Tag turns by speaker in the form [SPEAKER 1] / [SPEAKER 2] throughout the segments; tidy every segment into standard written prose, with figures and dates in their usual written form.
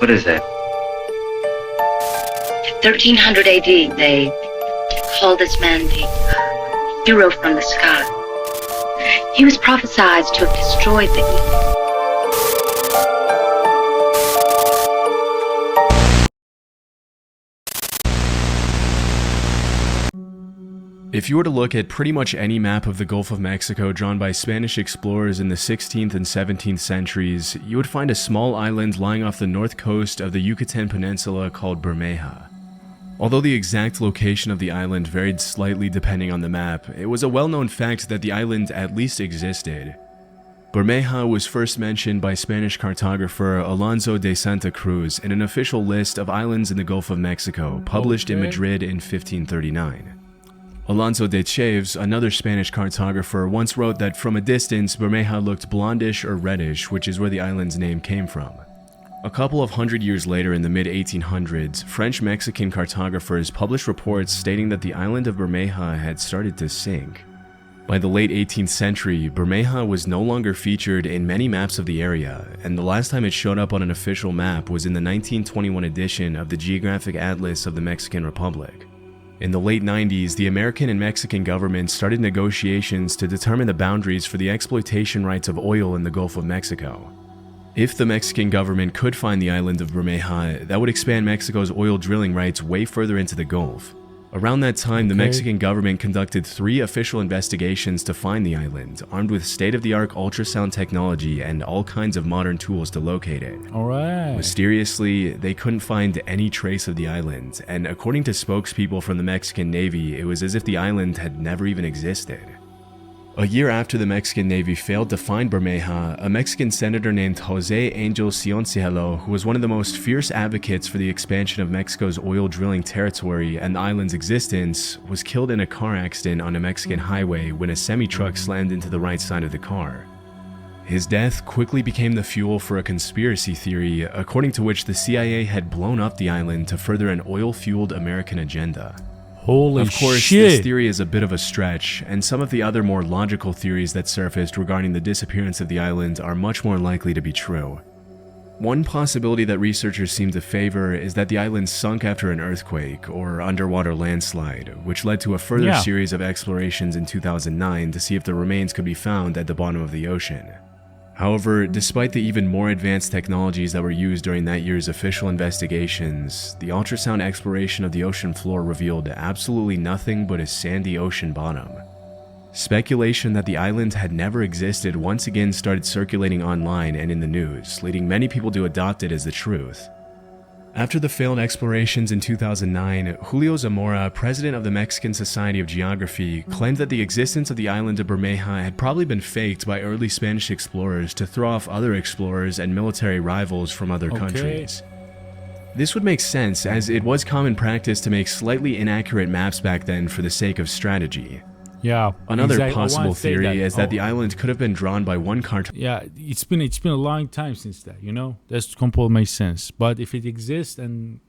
[SPEAKER 1] What is that?
[SPEAKER 2] 1300 AD, they called this man the hero from the sky. He was prophesied to have destroyed the evil.
[SPEAKER 3] If you were to look at pretty much any map of the Gulf of Mexico drawn by Spanish explorers in the 16th and 17th centuries, you would find a small island lying off the north coast of the Yucatan Peninsula called Bermeja. Although the exact location of the island varied slightly depending on the map, it was a well-known fact that the island at least existed. Bermeja was first mentioned by Spanish cartographer Alonso de Santa Cruz in an official list of islands in the Gulf of Mexico, published in Madrid in 1539. Alonso de Chaves, another Spanish cartographer, once wrote that from a distance, Bermeja looked blondish or reddish, which is where the island's name came from. A couple of hundred years later, in the mid-1800s, French-Mexican cartographers published reports stating that the island of Bermeja had started to sink. By the late 18th century, Bermeja was no longer featured in many maps of the area, and the last time it showed up on an official map was in the 1921 edition of the Geographic Atlas of the Mexican Republic. In the late 90s, the American and Mexican governments started negotiations to determine the boundaries for the exploitation rights of oil in the Gulf of Mexico. If the Mexican government could find the island of Bermeja, that would expand Mexico's oil drilling rights way further into the Gulf. Around that time, the Mexican government conducted 3 official investigations to find the island, armed with state-of-the-art ultrasound technology and all kinds of modern tools to locate it.
[SPEAKER 4] Alright.
[SPEAKER 3] Mysteriously, they couldn't find any trace of the island, and according to spokespeople from the Mexican Navy, it was as if the island had never even existed. A year after the Mexican Navy failed to find Bermeja, a Mexican senator named José Angel Cioncielo, who was one of the most fierce advocates for the expansion of Mexico's oil drilling territory and the island's existence, was killed in a car accident on a Mexican highway when a semi-truck slammed into the right side of the car. His death quickly became the fuel for a conspiracy theory, according to which the CIA had blown up the island to further an oil-fueled American agenda.
[SPEAKER 4] Holy
[SPEAKER 3] shit! Of course,
[SPEAKER 4] shit.
[SPEAKER 3] This theory is a bit of a stretch, and some of the other more logical theories that surfaced regarding the disappearance of the island are much more likely to be true. One possibility that researchers seem to favor is that the island sunk after an earthquake or underwater landslide, which led to a further series of explorations in 2009 to see if the remains could be found at the bottom of the ocean. However, despite the even more advanced technologies that were used during that year's official investigations, the ultrasound exploration of the ocean floor revealed absolutely nothing but a sandy ocean bottom. Speculation that the island had never existed once again started circulating online and in the news, leading many people to adopt it as the truth. After the failed explorations in 2009, Julio Zamora, president of the Mexican Society of Geography, claimed that the existence of the island of Bermeja had probably been faked by early Spanish explorers to throw off other explorers and military rivals from other countries. This would make sense, as it was common practice to make slightly inaccurate maps back then for the sake of strategy.
[SPEAKER 4] Yeah.
[SPEAKER 3] Another possible theory is that the island could have been drawn by one cartographer.
[SPEAKER 4] Yeah, it's been a long time since that, you know? That's completely makes sense. But if it exists, and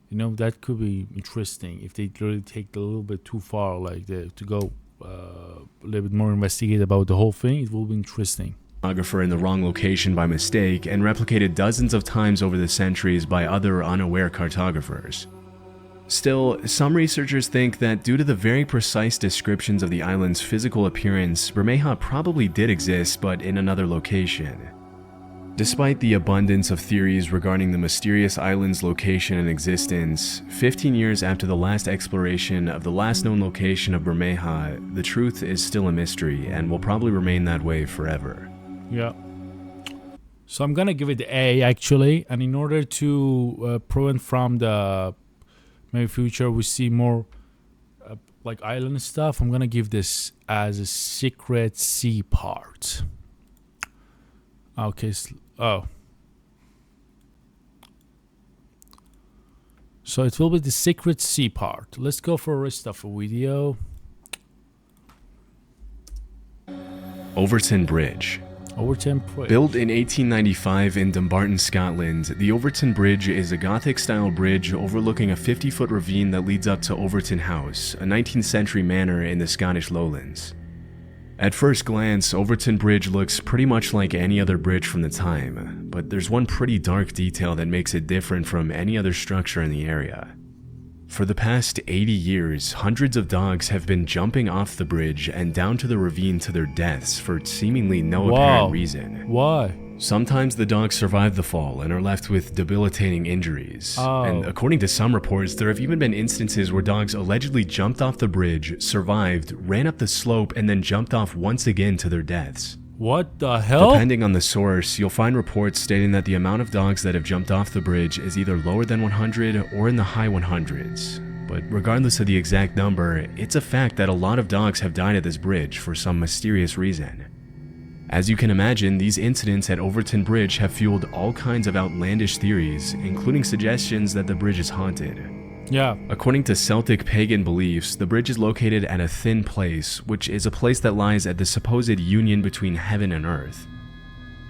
[SPEAKER 4] you know, that could be interesting if they really take it a little bit too far, like to go a little bit more investigate about the whole thing. It will be interesting.
[SPEAKER 3] In the wrong location by mistake and replicated dozens of times over the centuries by other unaware cartographers. Still, some researchers think that due to the very precise descriptions of the island's physical appearance, Bermeja probably did exist, but in another location. Despite the abundance of theories regarding the mysterious island's location and existence, 15 years after the last exploration of the last known location of Bermeja, the truth is still a mystery and will probably remain that way forever.
[SPEAKER 4] Yeah. So I'm gonna give it A actually, and in order to prevent from the maybe future we see more like island stuff, I'm gonna give this as a secret C part. Okay, so it will be the secret C part. Let's go for the rest of the video.
[SPEAKER 3] Overton Bridge.
[SPEAKER 4] Overton Bridge.
[SPEAKER 3] Built in 1895 in Dumbarton, Scotland, the Overton Bridge is a Gothic-style bridge overlooking a 50-foot ravine that leads up to Overton House, a 19th century manor in the Scottish Lowlands. At first glance, Overton Bridge looks pretty much like any other bridge from the time, but there's one pretty dark detail that makes it different from any other structure in the area. For the past 80 years, hundreds of dogs have been jumping off the bridge and down to the ravine to their deaths for seemingly no apparent reason.
[SPEAKER 4] Why?
[SPEAKER 3] Sometimes the dogs survive the fall and are left with debilitating injuries. And according to some reports, there have even been instances where dogs allegedly jumped off the bridge, survived, ran up the slope, and then jumped off once again to their deaths.
[SPEAKER 4] What the hell?
[SPEAKER 3] Depending on the source, you'll find reports stating that the amount of dogs that have jumped off the bridge is either lower than 100 or in the high 100s. But regardless of the exact number, it's a fact that a lot of dogs have died at this bridge for some mysterious reason. As you can imagine, these incidents at Overton Bridge have fueled all kinds of outlandish theories, including suggestions that the bridge is haunted.
[SPEAKER 4] Yeah.
[SPEAKER 3] According to Celtic pagan beliefs, the bridge is located at a thin place, which is a place that lies at the supposed union between heaven and earth.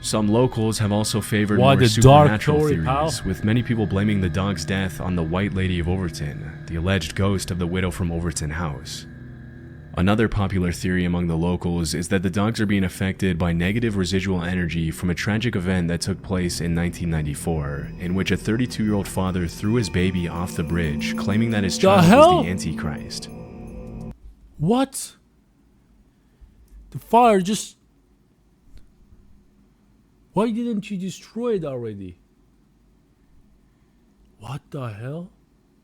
[SPEAKER 3] Some locals have also favored more supernatural theories, with many people blaming the dog's death on the White Lady of Overton, the alleged ghost of the widow from Overton House. Another popular theory among the locals is that the dogs are being affected by negative residual energy from a tragic event that took place in 1994, in which a 32-year-old father threw his baby off the bridge, claiming that his child was the Antichrist.
[SPEAKER 4] What? The fire just... Why didn't you destroy it already? What the hell?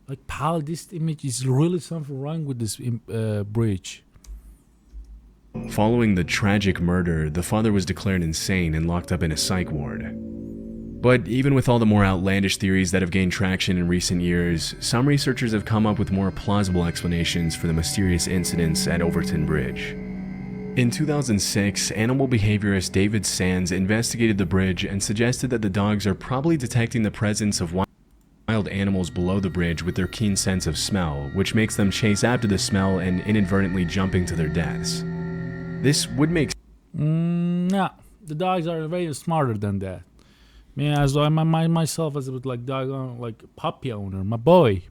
[SPEAKER 4] Like, pal, this image is really something wrong with this bridge.
[SPEAKER 3] Following the tragic murder, the father was declared insane and locked up in a psych ward. But even with all the more outlandish theories that have gained traction in recent years, some researchers have come up with more plausible explanations for the mysterious incidents at Overton Bridge. In 2006, animal behaviorist David Sands investigated the bridge and suggested that the dogs are probably detecting the presence of wild animals below the bridge with their keen sense of smell, which makes them chase after the smell and inadvertently jumping to their deaths. This would make
[SPEAKER 4] Nah, the dogs are very smarter than that. Man, as I myself as a like dog like puppy owner, my boy,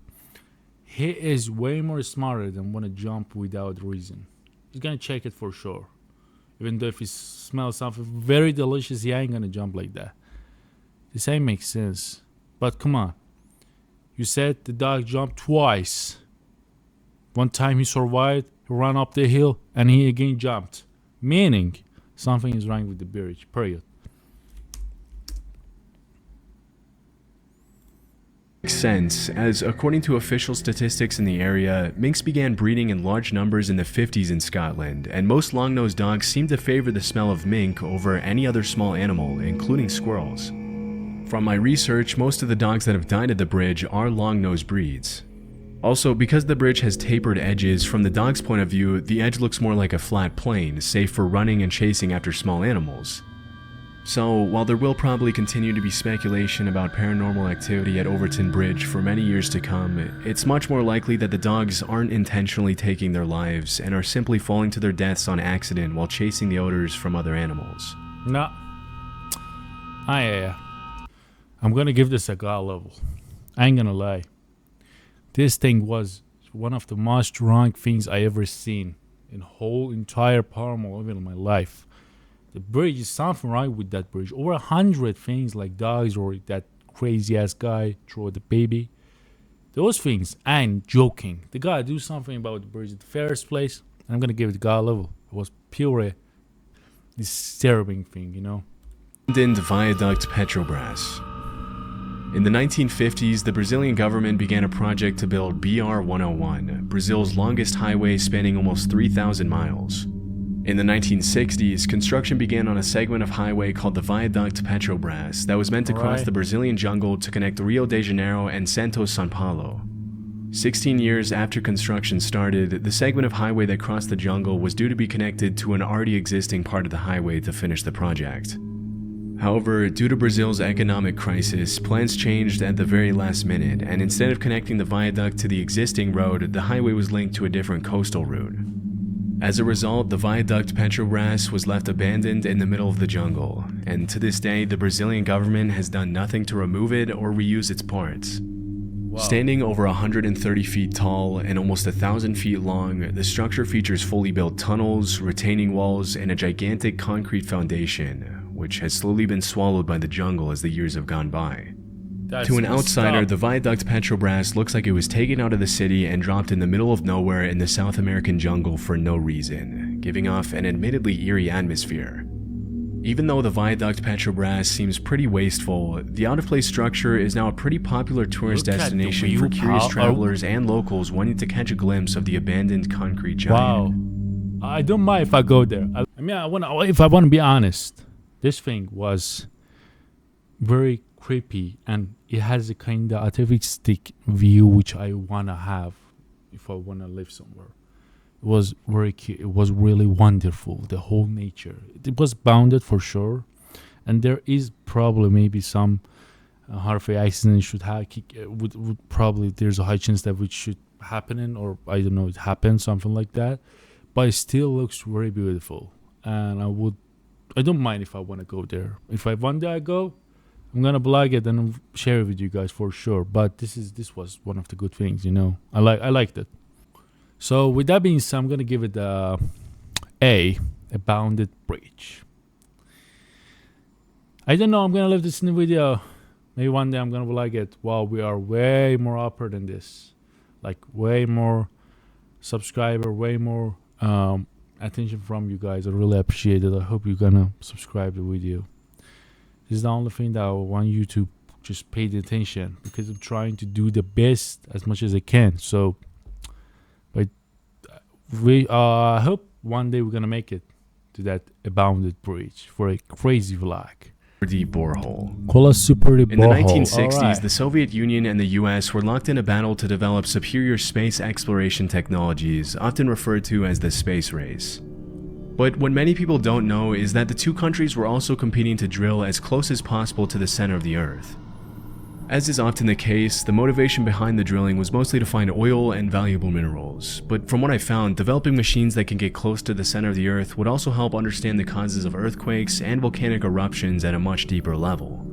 [SPEAKER 4] he is way more smarter than wanna jump without reason. He's gonna check it for sure. Even though if he smells something very delicious, he ain't gonna jump like that. This ain't make sense. But come on. You said the dog jumped twice. One time he survived, he ran up the hill, and he again jumped. Meaning, something is wrong with the bridge, period.
[SPEAKER 3] Makes sense, as according to official statistics in the area, minks began breeding in large numbers in the 50s in Scotland, and most long-nosed dogs seem to favor the smell of mink over any other small animal, including squirrels. From my research, most of the dogs that have died at the bridge are long-nosed breeds. Also, because the bridge has tapered edges, from the dog's point of view, the edge looks more like a flat plane, safe for running and chasing after small animals. So, while there will probably continue to be speculation about paranormal activity at Overton Bridge for many years to come, it's much more likely that the dogs aren't intentionally taking their lives and are simply falling to their deaths on accident while chasing the odors from other animals.
[SPEAKER 4] Nah. I'm gonna give this a God level. I ain't gonna lie. This thing was one of the most wrong things I ever seen in whole entire paranormal event in my life. The bridge is something wrong with that bridge. Over 100 things like dogs or that crazy ass guy throw the baby. Those things, I ain't joking. They gotta do something about the bridge in the first place. I'm gonna give it a God level. It was pure disturbing thing, you know.
[SPEAKER 3] Abandoned Viaduct Petrobras. In the 1950s, the Brazilian government began a project to build BR-101, Brazil's longest highway spanning almost 3,000 miles. In the 1960s, construction began on a segment of highway called the Viaduct Petrobras that was meant to cross the Brazilian jungle to connect Rio de Janeiro and Santos, São Paulo. 16 years after construction started, the segment of highway that crossed the jungle was due to be connected to an already existing part of the highway to finish the project. However, due to Brazil's economic crisis, plans changed at the very last minute, and instead of connecting the viaduct to the existing road, the highway was linked to a different coastal route. As a result, the Viaduct Petrobras was left abandoned in the middle of the jungle, and to this day, the Brazilian government has done nothing to remove it or reuse its parts. Wow. Standing over 130 feet tall and almost 1,000 feet long, the structure features fully built tunnels, retaining walls, and a gigantic concrete foundation, which has slowly been swallowed by the jungle as the years have gone by.
[SPEAKER 4] That's
[SPEAKER 3] To an
[SPEAKER 4] messed
[SPEAKER 3] outsider,
[SPEAKER 4] up.
[SPEAKER 3] the Viaduct Petrobras looks like it was taken out of the city and dropped in the middle of nowhere in the South American jungle for no reason, giving off an admittedly eerie atmosphere. Even though the Viaduct Petrobras seems pretty wasteful, the out-of-place structure is now a pretty popular tourist
[SPEAKER 4] Look at the
[SPEAKER 3] destination
[SPEAKER 4] view,
[SPEAKER 3] for curious
[SPEAKER 4] pal.
[SPEAKER 3] travelers and locals wanting to catch a glimpse of the abandoned concrete giant.
[SPEAKER 4] Wow. I don't mind if I go there. I mean, if I want to be honest, this thing was very creepy and it has a kind of artistic view which I want to have if I want to live somewhere. It was very cute. It was really wonderful. The whole nature. It was bounded for sure, and there is probably maybe some horrific accident should have. Would probably there's a high chance that it should happen, or I don't know, it happened, something like that. But it still looks very beautiful, and I don't mind if I want to go there. If I one day I go, I'm gonna blog it and share it with you guys for sure. But this was one of the good things, you know. I liked it. So with that being said, I'm gonna give it a bounded bridge. I don't know. I'm gonna leave this in the video. Maybe one day I'm gonna like it. Wow, we are way more upper than this. Like way more subscriber, way more attention from you guys. I really appreciate it. I hope you're gonna subscribe to the video. This is the only thing that I want you to just pay the attention, because I'm trying to do the best as much as I can. So, but I hope one day we're gonna make it to that abounded bridge for a crazy vlog.
[SPEAKER 3] Deep borehole.
[SPEAKER 4] Kola Super Deep
[SPEAKER 3] In the
[SPEAKER 4] borehole.
[SPEAKER 3] 1960s,
[SPEAKER 4] Alright.
[SPEAKER 3] the Soviet Union and the US were locked in a battle to develop superior space exploration technologies, often referred to as the space race. But what many people don't know is that the two countries were also competing to drill as close as possible to the center of the Earth. As is often the case, the motivation behind the drilling was mostly to find oil and valuable minerals, but from what I found, developing machines that can get close to the center of the Earth would also help understand the causes of earthquakes and volcanic eruptions at a much deeper level.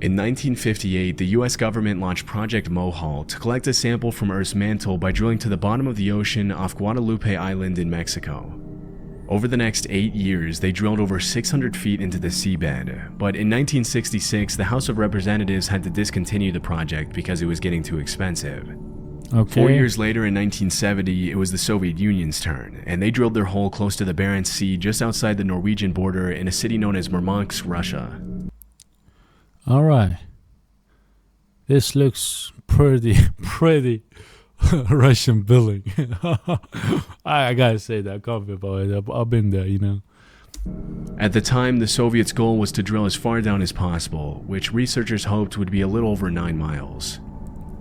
[SPEAKER 3] In 1958, the US government launched Project Mohall to collect a sample from Earth's mantle by drilling to the bottom of the ocean off Guadalupe Island in Mexico. Over the next 8 years, they drilled over 600 feet into the seabed, but in 1966, the House of Representatives had to discontinue the project because it was getting too expensive.
[SPEAKER 4] Okay.
[SPEAKER 3] 4 years later, in 1970, it was the Soviet Union's turn, and they drilled their hole close to the Barents Sea just outside the Norwegian border in a city known as Murmansk, Russia.
[SPEAKER 4] All right. This looks pretty Russian building. I gotta say that. I can't be about it. I've been there, you know.
[SPEAKER 3] At the time, the Soviets' goal was to drill as far down as possible, which researchers hoped would be a little over 9 miles.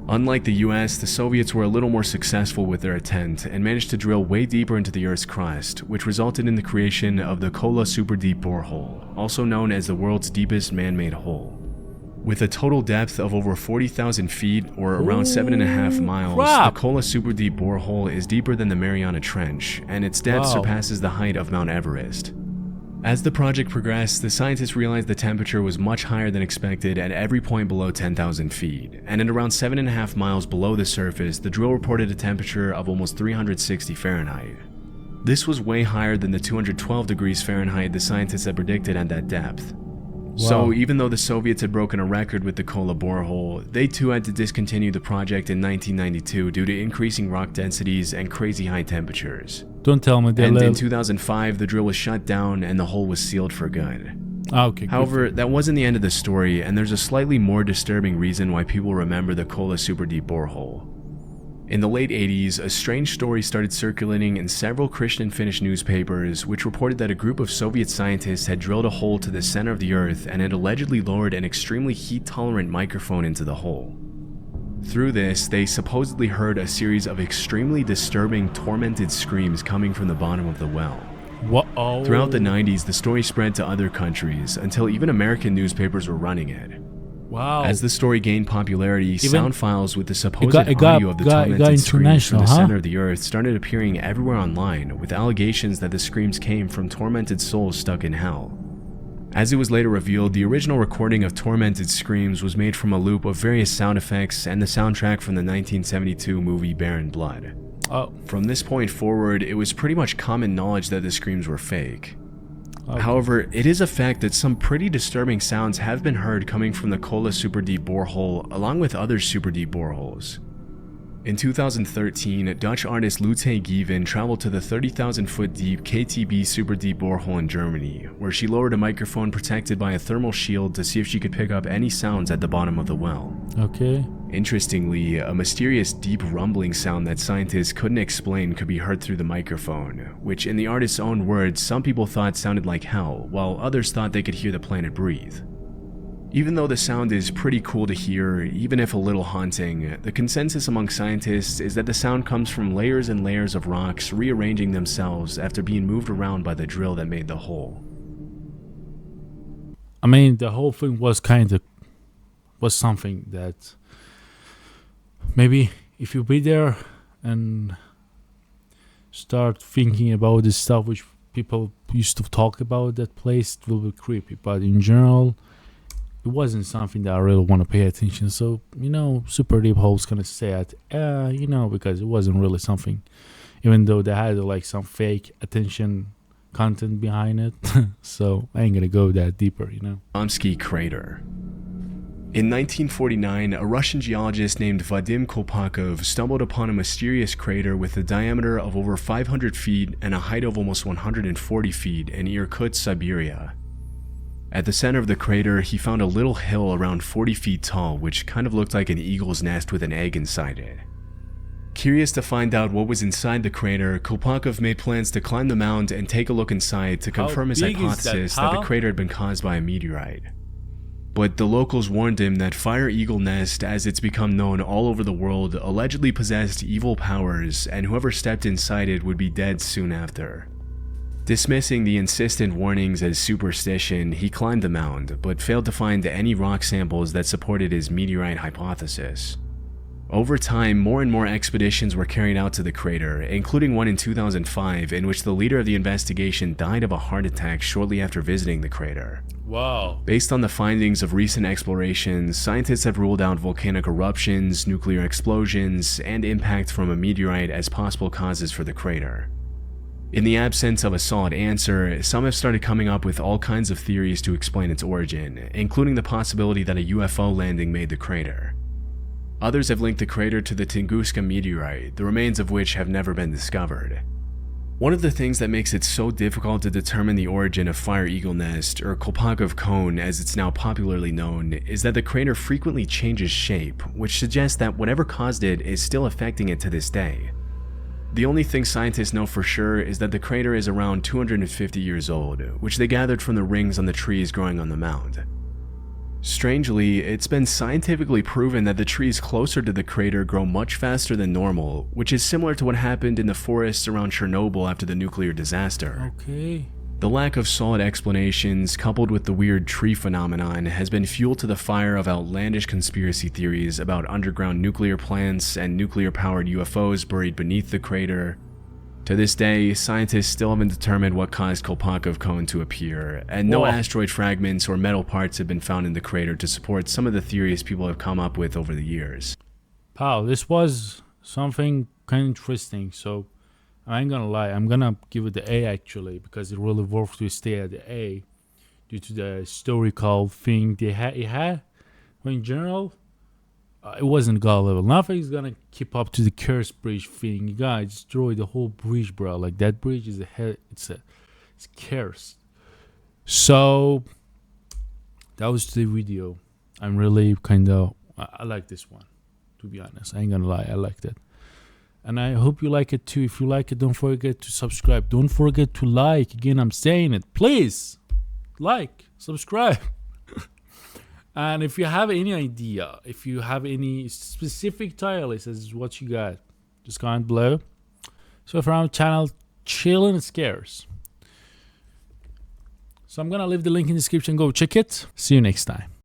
[SPEAKER 3] Unlike the US, the Soviets were a little more successful with their attempt and managed to drill way deeper into the Earth's crust, which resulted in the creation of the Kola Super Deep borehole, also known as the world's deepest man-made hole. With a total depth of over 40,000 feet, or around 7.5 miles,
[SPEAKER 4] crap.
[SPEAKER 3] the Kola Super Deep borehole is deeper than the Mariana Trench, and its depth
[SPEAKER 4] Wow.
[SPEAKER 3] surpasses the height of Mount Everest. As the project progressed, the scientists realized the temperature was much higher than expected at every point below 10,000 feet, and at around 7.5 miles below the surface, the drill reported a temperature of almost 360 Fahrenheit. This was way higher than the 212 degrees Fahrenheit the scientists had predicted at that depth. So
[SPEAKER 4] Wow.
[SPEAKER 3] even though the Soviets had broken a record with the Kola borehole, they too had to discontinue the project in 1992 due to increasing rock densities and crazy high temperatures.
[SPEAKER 4] Don't tell me they
[SPEAKER 3] And in
[SPEAKER 4] live.
[SPEAKER 3] 2005, the drill was shut down and the hole was sealed for good.
[SPEAKER 4] Okay. good.
[SPEAKER 3] However, that wasn't the end of the story, and there's a slightly more disturbing reason why people remember the Kola Super Deep borehole. In the late 80s, a strange story started circulating in several Christian Finnish newspapers, which reported that a group of Soviet scientists had drilled a hole to the center of the Earth and had allegedly lowered an extremely heat-tolerant microphone into the hole. Through this, they supposedly heard a series of extremely disturbing, tormented screams coming from the bottom of the well.
[SPEAKER 4] What? Oh.
[SPEAKER 3] Throughout the 90s, the story spread to other countries, until even American newspapers were running it.
[SPEAKER 4] Wow.
[SPEAKER 3] As the story gained popularity, sound files with the supposed
[SPEAKER 4] it got
[SPEAKER 3] audio of the
[SPEAKER 4] international,
[SPEAKER 3] tormented screams from the
[SPEAKER 4] huh?
[SPEAKER 3] center of the Earth started appearing everywhere online, with allegations that the screams came from tormented souls stuck in hell. As it was later revealed, the original recording of tormented screams was made from a loop of various sound effects and the soundtrack from the 1972 movie Barren Blood.
[SPEAKER 4] Oh.
[SPEAKER 3] From this point forward, it was pretty much common knowledge that the screams were fake.
[SPEAKER 4] Okay.
[SPEAKER 3] However, it is a fact that some pretty disturbing sounds have been heard coming from the Kola super deep borehole along with other super deep boreholes. In 2013, Dutch artist Lute Given traveled to the 30,000-foot deep KTB super deep borehole in Germany, where she lowered a microphone protected by a thermal shield to see if she could pick up any sounds at the bottom of the well.
[SPEAKER 4] Okay.
[SPEAKER 3] Interestingly, a mysterious deep rumbling sound that scientists couldn't explain could be heard through the microphone, which in the artist's own words, some people thought sounded like hell, while others thought they could hear the planet breathe. Even though the sound is pretty cool to hear, even if a little haunting, the consensus among scientists is that the sound comes from layers and layers of rocks rearranging themselves after being moved around by the drill that made the hole.
[SPEAKER 4] I mean, the whole thing was something that maybe if you be there and start thinking about this stuff which people used to talk about that place, it will be creepy. But in general, it wasn't something that I really want to pay attention. So, Super Deep Hole's gonna say it, because it wasn't really something, even though they had like some fake attention content behind it. So I ain't gonna go that deeper,
[SPEAKER 3] Omsky Crater. In 1949, a Russian geologist named Vadim Kolpakov stumbled upon a mysterious crater with a diameter of over 500 feet and a height of almost 140 feet in Irkutsk, Siberia. At the center of the crater, he found a little hill around 40 feet tall, which kind of looked like an eagle's nest with an egg inside it. Curious to find out what was inside the crater, Kolpakov made plans to climb the mound and take a look inside to confirm his hypothesis that the crater had been caused by a meteorite. But the locals warned him that Fire Eagle Nest, as it's become known all over the world, allegedly possessed evil powers, and whoever stepped inside it would be dead soon after. Dismissing the insistent warnings as superstition, he climbed the mound, but failed to find any rock samples that supported his meteorite hypothesis. Over time, more and more expeditions were carried out to the crater, including one in 2005 in which the leader of the investigation died of a heart attack shortly after visiting the crater.
[SPEAKER 4] Wow.
[SPEAKER 3] Based on the findings of recent explorations, scientists have ruled out volcanic eruptions, nuclear explosions, and impact from a meteorite as possible causes for the crater. In the absence of a solid answer, some have started coming up with all kinds of theories to explain its origin, including the possibility that a UFO landing made the crater. Others have linked the crater to the Tunguska meteorite, the remains of which have never been discovered. One of the things that makes it so difficult to determine the origin of Fire Eagle Nest, or Kolpakov Cone as it's now popularly known, is that the crater frequently changes shape, which suggests that whatever caused it is still affecting it to this day. The only thing scientists know for sure is that the crater is around 250 years old, which they gathered from the rings on the trees growing on the mound. Strangely, it's been scientifically proven that the trees closer to the crater grow much faster than normal, which is similar to what happened in the forests around Chernobyl after the nuclear disaster.
[SPEAKER 4] Okay.
[SPEAKER 3] The lack of solid explanations, coupled with the weird tree phenomenon, has been fuel to the fire of outlandish conspiracy theories about underground nuclear plants and nuclear-powered UFOs buried beneath the crater. To this day, scientists still haven't determined what caused Kolpakov Cone to appear, and no asteroid fragments or metal parts have been found in the crater to support some of the theories people have come up with over the years.
[SPEAKER 4] Pal, this was something kind of interesting, so I ain't gonna lie, I'm gonna give it the A actually, because it really worth to stay at the A due to the historical thing it had. But in general, it wasn't God level. Nothing's gonna keep up to the Curse Bridge thing. You gotta destroy the whole bridge, bro. Like, that bridge is it's cursed. So that was the video. I'm really I like this one, to be honest. I ain't gonna lie, I liked it. And I hope you like it too. If you like it, don't forget to subscribe. Don't forget to like. Again, I'm saying it. Please, like, subscribe. And if you have any idea, if you have any specific tier list as what you got, just comment below. So from our channel, Chillin' Scares. So I'm going to leave the link in the description. Go check it. See you next time.